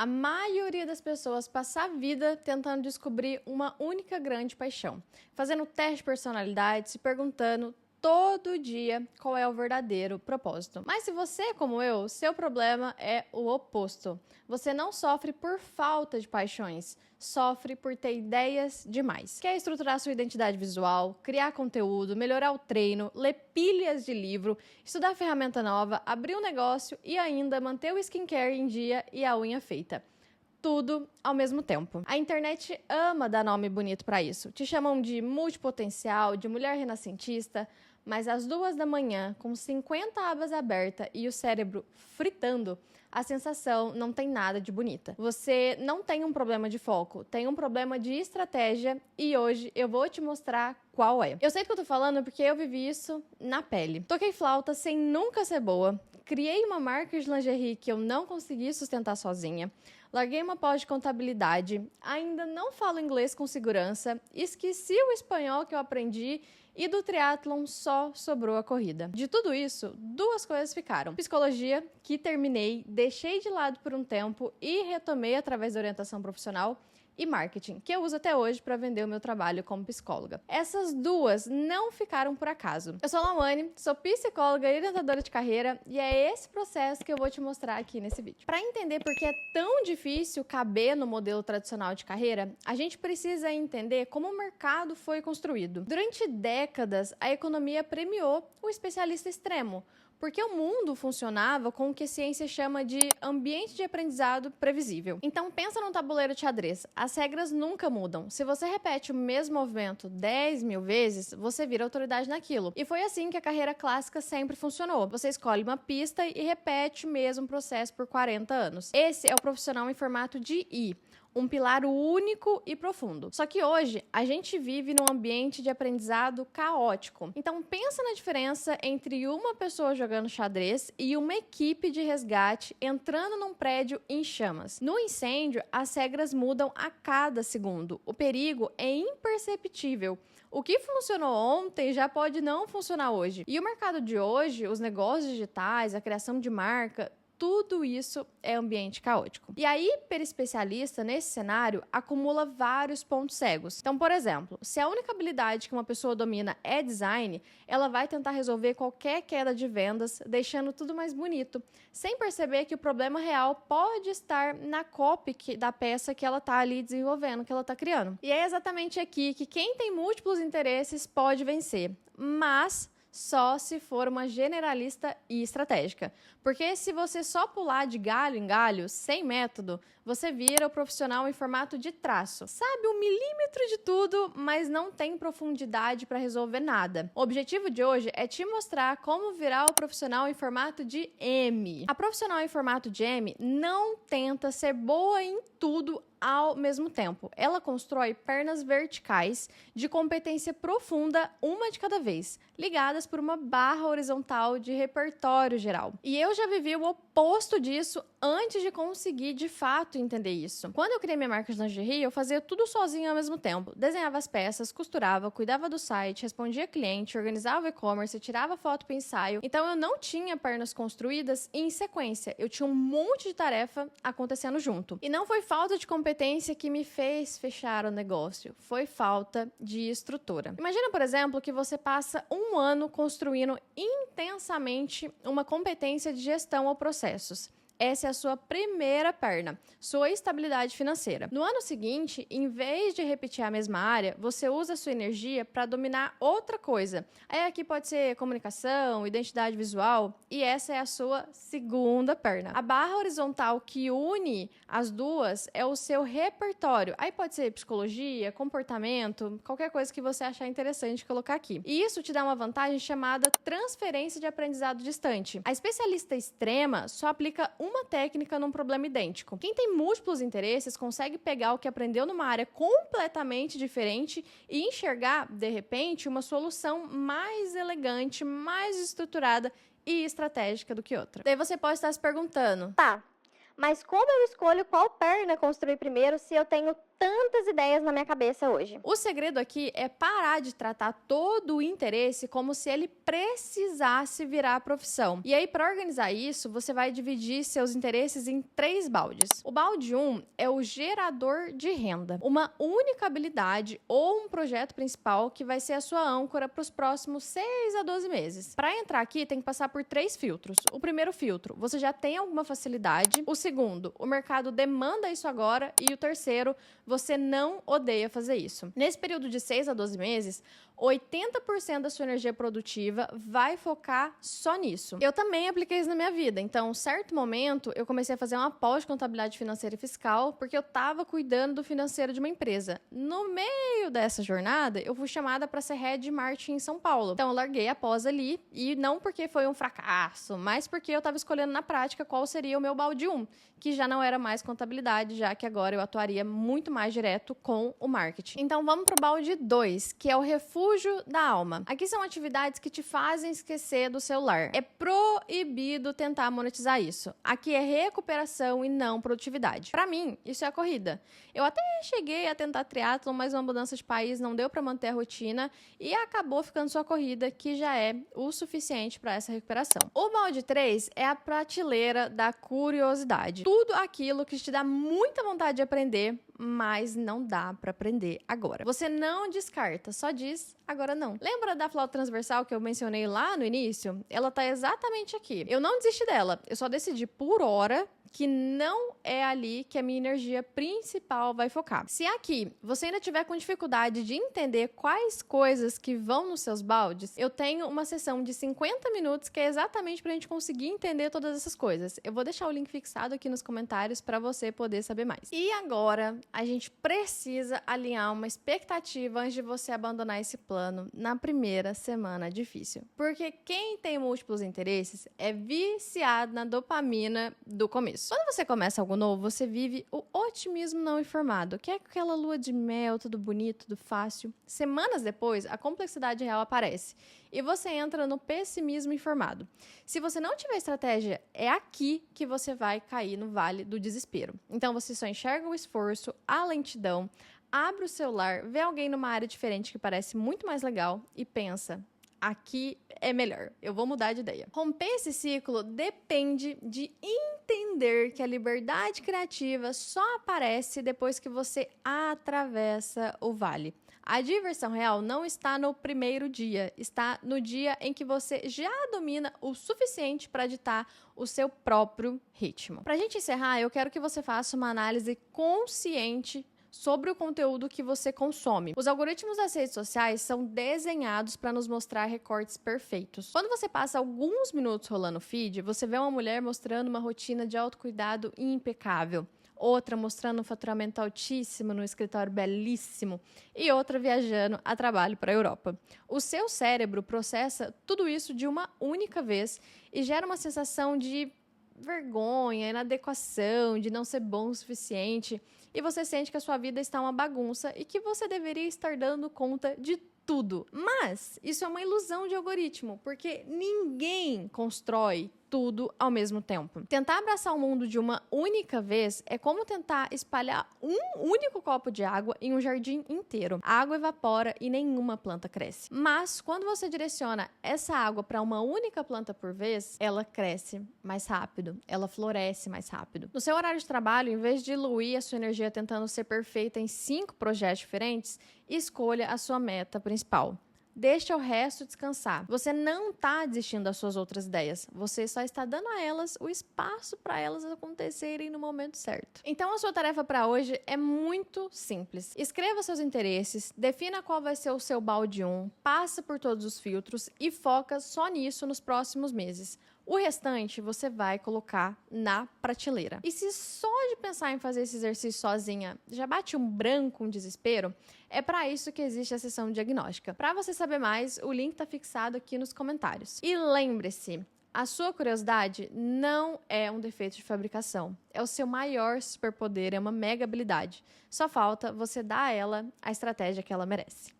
a maioria das pessoas passa a vida tentando descobrir uma única grande paixão, fazendo teste de personalidade, se perguntando todo dia qual é o verdadeiro propósito. Mas se você é como eu, seu problema é o oposto. Você não sofre por falta de paixões, sofre por ter ideias demais. Quer estruturar sua identidade visual, criar conteúdo, melhorar o treino, ler pilhas de livro, estudar ferramenta nova, abrir um negócio e ainda manter o skincare em dia e a unha feita. Tudo ao mesmo tempo. A internet ama dar nome bonito para isso. Te chamam de multipotencial, de mulher renascentista, mas às 2 da manhã, com 50 abas abertas e o cérebro fritando, a sensação não tem nada de bonita. Você não tem um problema de foco, tem um problema de estratégia e hoje eu vou te mostrar qual é. Eu sei do que eu tô falando porque eu vivi isso na pele. Toquei flauta sem nunca ser boa, criei uma marca de lingerie que eu não consegui sustentar sozinha, larguei uma pós de contabilidade, ainda não falo inglês com segurança, esqueci o espanhol que eu aprendi e do triatlon só sobrou a corrida. De tudo isso, 2 coisas ficaram. Psicologia, que terminei, deixei de lado por um tempo e retomei através da orientação profissional, e marketing, que eu uso até hoje para vender o meu trabalho como psicóloga. Essas 2 não ficaram por acaso. Eu sou a Lawane, sou psicóloga e orientadora de carreira e é esse processo que eu vou te mostrar aqui nesse vídeo. Para entender por que é tão difícil caber no modelo tradicional de carreira, a gente precisa entender como o mercado foi construído. Durante décadas, a economia premiou o especialista extremo, porque o mundo funcionava com o que a ciência chama de ambiente de aprendizado previsível. Então pensa num tabuleiro de xadrez, as regras nunca mudam. Se você repete o mesmo movimento 10.000 vezes, você vira autoridade naquilo. E foi assim que a carreira clássica sempre funcionou. Você escolhe uma pista e repete o mesmo processo por 40 anos. Esse é o profissional em formato de I, um pilar único e profundo. Só que hoje, a gente vive num ambiente de aprendizado caótico. Então, pensa na diferença entre uma pessoa jogando xadrez e uma equipe de resgate entrando num prédio em chamas. No incêndio, as regras mudam a cada segundo. O perigo é imperceptível. O que funcionou ontem já pode não funcionar hoje. E o mercado de hoje, os negócios digitais, a criação de marca, tudo isso é ambiente caótico. E a hiperespecialista, nesse cenário, acumula vários pontos cegos. Então, por exemplo, se a única habilidade que uma pessoa domina é design, ela vai tentar resolver qualquer queda de vendas, deixando tudo mais bonito, sem perceber que o problema real pode estar na copy da peça que ela está ali desenvolvendo, que ela está criando. E é exatamente aqui que quem tem múltiplos interesses pode vencer. Mas só se for uma generalista e estratégica. Porque se você só pular de galho em galho, sem método, você vira o profissional em formato de traço. Sabe 1 milímetro de tudo, mas não tem profundidade para resolver nada. O objetivo de hoje é te mostrar como virar o profissional em formato de M. A profissional em formato de M não tenta ser boa em tudo ao mesmo tempo. Ela constrói pernas verticais de competência profunda, uma de cada vez, ligadas por uma barra horizontal de repertório geral. E eu já vivi o oposto disso antes de conseguir de fato entender isso. Quando eu criei minha marca de lingerie, eu fazia tudo sozinho ao mesmo tempo. Desenhava as peças, costurava, cuidava do site, respondia cliente, organizava o e-commerce, tirava foto para ensaio. Então eu não tinha pernas construídas em sequência. Eu tinha um monte de tarefa acontecendo junto. E não foi falta de competência que me fez fechar o negócio. Foi falta de estrutura. Imagina, por exemplo, que você passa 1 ano construindo intensamente uma competência de gestão ou processos. Essa é a sua primeira perna, sua estabilidade financeira. No ano seguinte, em vez de repetir a mesma área, você usa a sua energia para dominar outra coisa. Aí aqui pode ser comunicação, identidade visual, e essa é a sua segunda perna. A barra horizontal que une as 2 é o seu repertório. Aí pode ser psicologia, comportamento, qualquer coisa que você achar interessante colocar aqui. E isso te dá uma vantagem chamada transferência de aprendizado distante. A especialista extrema só aplica uma técnica num problema idêntico. Quem tem múltiplos interesses consegue pegar o que aprendeu numa área completamente diferente e enxergar, de repente, uma solução mais elegante, mais estruturada e estratégica do que outra. Daí você pode estar se perguntando: Tá, Mas como eu escolho qual perna construir primeiro se eu tenho tantas ideias na minha cabeça hoje? O segredo aqui é parar de tratar todo o interesse como se ele precisasse virar a profissão. E aí, para organizar isso, você vai dividir seus interesses em 3 baldes. O balde 1 é o gerador de renda, uma única habilidade ou um projeto principal que vai ser a sua âncora para os próximos 6 a 12 meses. Para entrar aqui, tem que passar por 3 filtros. O primeiro filtro, você já tem alguma facilidade. O segundo, o mercado demanda isso agora. E o terceiro, você não odeia fazer isso. Nesse período de 6 a 12 meses, 80% da sua energia produtiva vai focar só nisso. Eu também apliquei isso na minha vida. Então, em certo momento, eu comecei a fazer uma pós de contabilidade financeira e fiscal porque eu estava cuidando do financeiro de uma empresa. No meio dessa jornada, eu fui chamada para ser head de marketing em São Paulo. Então, eu larguei a pós ali e não porque foi um fracasso, mas porque eu estava escolhendo na prática qual seria o meu balde 1, que já não era mais contabilidade, já que agora eu atuaria muito mais direto com o marketing. Então, vamos para o balde 2, que é o refúgio da alma. Aqui são atividades que te fazem esquecer do celular. É proibido tentar monetizar isso. Aqui é recuperação e não produtividade. Para mim, isso é a corrida. Eu até cheguei a tentar triatlon, mas uma mudança de país não deu para manter a rotina e acabou ficando só a corrida, que já é o suficiente para essa recuperação. O balde 3 é a prateleira da curiosidade. Tudo aquilo que te dá muita vontade de aprender, mas não dá para aprender agora. Você não descarta, só diz agora não. Lembra da flauta transversal que eu mencionei lá no início? Ela tá exatamente aqui. Eu não desisti dela, eu só decidi por hora que não é ali que a minha energia principal vai focar. Se aqui você ainda tiver com dificuldade de entender quais coisas que vão nos seus baldes, eu tenho uma sessão de 50 minutos que é exatamente pra gente conseguir entender todas essas coisas. Eu vou deixar o link fixado aqui nos comentários para você poder saber mais. E agora, a gente precisa alinhar uma expectativa antes de você abandonar esse plano na primeira semana difícil. Porque quem tem múltiplos interesses é viciado na dopamina do começo. Quando você começa algo novo, você vive o otimismo não informado, que é aquela lua de mel, tudo bonito, tudo fácil. Semanas depois, a complexidade real aparece e você entra no pessimismo informado. Se você não tiver estratégia, é aqui que você vai cair no vale do desespero. Então, você só enxerga o esforço, a lentidão, abre o celular, vê alguém numa área diferente que parece muito mais legal e pensa: aqui é melhor, eu vou mudar de ideia. Romper esse ciclo depende de entender que a liberdade criativa só aparece depois que você atravessa o vale. A diversão real não está no primeiro dia, está no dia em que você já domina o suficiente para ditar o seu próprio ritmo. Para a gente encerrar, eu quero que você faça uma análise consciente sobre o conteúdo que você consome. Os algoritmos das redes sociais são desenhados para nos mostrar recortes perfeitos. Quando você passa alguns minutos rolando o feed, você vê uma mulher mostrando uma rotina de autocuidado impecável, outra mostrando um faturamento altíssimo no escritório belíssimo e outra viajando a trabalho para a Europa. O seu cérebro processa tudo isso de uma única vez e gera uma sensação de vergonha, inadequação, de não ser bom o suficiente, e você sente que a sua vida está uma bagunça e que você deveria estar dando conta de tudo. Mas isso é uma ilusão de algoritmo, porque ninguém constrói tudo ao mesmo tempo. Tentar abraçar o mundo de uma única vez é como tentar espalhar um único copo de água em um jardim inteiro. A água evapora e nenhuma planta cresce. Mas quando você direciona essa água para uma única planta por vez, ela cresce mais rápido, ela floresce mais rápido. No seu horário de trabalho, em vez de diluir a sua energia tentando ser perfeita em 5 projetos diferentes, escolha a sua meta principal. Deixa o resto descansar. Você não está desistindo das suas outras ideias. Você só está dando a elas o espaço para elas acontecerem no momento certo. Então, a sua tarefa para hoje é muito simples. Escreva seus interesses, defina qual vai ser o seu balde 1, passa por todos os filtros e foca só nisso nos próximos meses. O restante você vai colocar na prateleira. E se só de pensar em fazer esse exercício sozinha já bate um branco, um desespero, é para isso que existe a sessão diagnóstica. Para você saber mais, o link está fixado aqui nos comentários. E lembre-se, a sua curiosidade não é um defeito de fabricação. É o seu maior superpoder, é uma mega habilidade. Só falta você dar a ela a estratégia que ela merece.